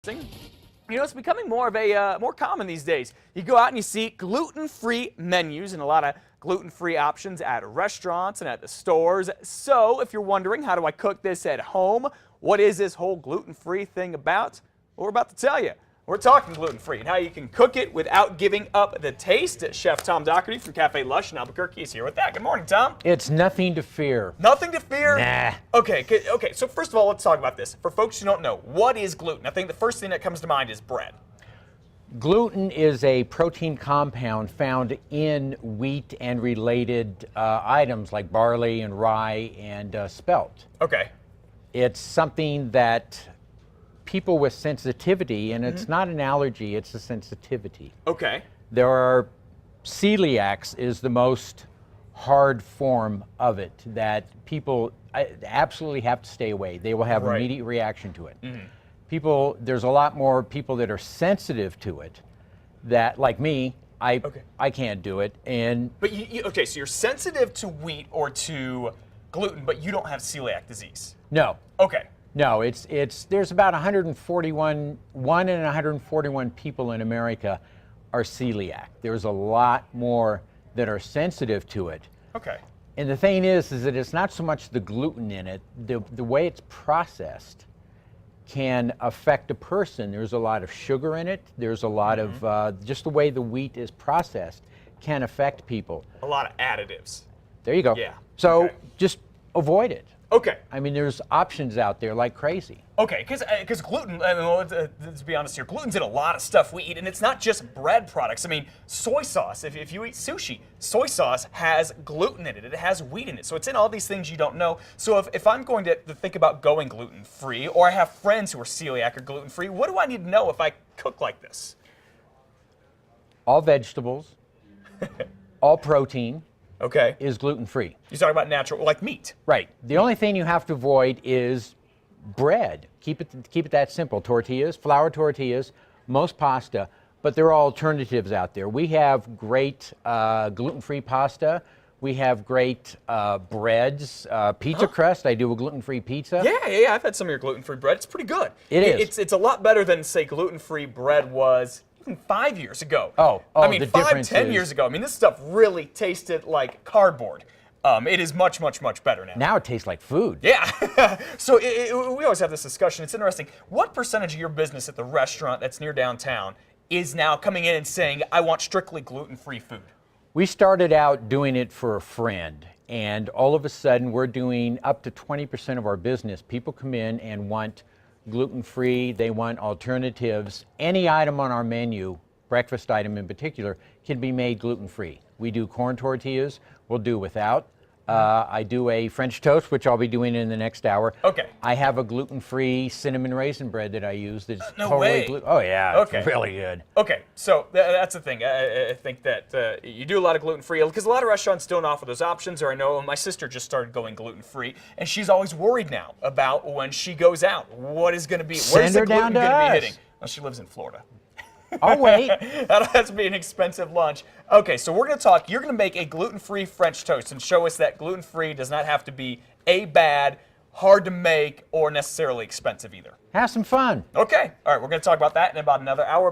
You know, it's becoming more of a more common these days. You go out and you see gluten-free menus and a lot of gluten-free options at restaurants and at the stores. So if you're wondering, how do I cook this at home? What is this whole gluten-free thing about? Well, we're about to tell you. We're talking gluten-free and how you can cook it without giving up the taste. Chef Tom Doherty from Cafe Lush in Albuquerque is here with that. Good morning, Tom. It's nothing to fear. Nothing to fear? Nah. Okay, so first of all, let's talk about this. For folks who don't know, what is gluten? I think the first thing that comes to mind is bread. Gluten is a protein compound found in wheat and related items like barley and rye and spelt. Okay. It's something that people with sensitivity, and it's not an allergy, it's a sensitivity. Okay. There are, celiacs is the most hard form of it that people absolutely have to stay away. They will have an immediate reaction to it. There's a lot more people that are sensitive to it that, like me, I can't do it. But okay, so you're sensitive to wheat or to gluten, but you don't have celiac disease. No. Okay. No, there's about 141 people in America are celiac. There's a lot more that are sensitive to it. Okay. And the thing is that it's not so much the gluten in it, the way it's processed can affect a person. There's a lot of sugar in it. There's a lot of, just the way the wheat is processed can affect people. A lot of additives. There you go. Yeah. So just avoid it. Okay. I mean, there's options out there like crazy. Okay, because gluten, I mean, well, let's be honest here, gluten's in a lot of stuff we eat, and it's not just bread products. I mean, soy sauce, if you eat sushi, soy sauce has gluten in it. It has wheat in it. So it's in all these things you don't know. So if I'm going to think about going gluten-free, or I have friends who are celiac or gluten-free, what do I need to know if I cook like this? All vegetables, all protein. Okay. Is gluten-free. You're talking about natural, like meat. Right. The only thing you have to avoid is bread. Keep it that simple. Tortillas, flour tortillas, most pasta, but there are alternatives out there. We have great gluten-free pasta. We have great breads, pizza crust. I do a gluten-free pizza. Yeah, I've had some of your gluten-free bread. It's pretty good. It is. It's a lot better than, say, gluten-free bread was even 5 years ago. I mean, 10 years ago. I mean, this stuff really tasted like cardboard. It is much, much, much better now. Now it tastes like food. Yeah. So we always have this discussion. It's interesting. What percentage of your business at the restaurant that's near downtown is now coming in and saying, I want strictly gluten-free food? We started out doing it for a friend, and all of a sudden we're doing up to 20% of our business. People come in and want gluten-free, they want alternatives. Any item on our menu, breakfast item in particular, can be made gluten-free. We do corn tortillas, we'll do without. I do a French toast, which I'll be doing in the next hour. Okay. I have a gluten-free cinnamon raisin bread that I use that's no totally way. gluten. Oh yeah, Okay. It's really good. Okay, so that's the thing. I think that you do a lot of gluten-free, because a lot of restaurants don't offer those options, or I know my sister just started going gluten-free, and she's always worried now about when she goes out. What is going to be, where's the gluten going to be hitting? Well, she lives in Florida. I'll wait. That'll have to be an expensive lunch. Okay, so we're going to talk. You're going to make a gluten-free French toast and show us that gluten-free does not have to be bad, hard to make, or necessarily expensive either. Have some fun. Okay. All right, we're going to talk about that in about another hour.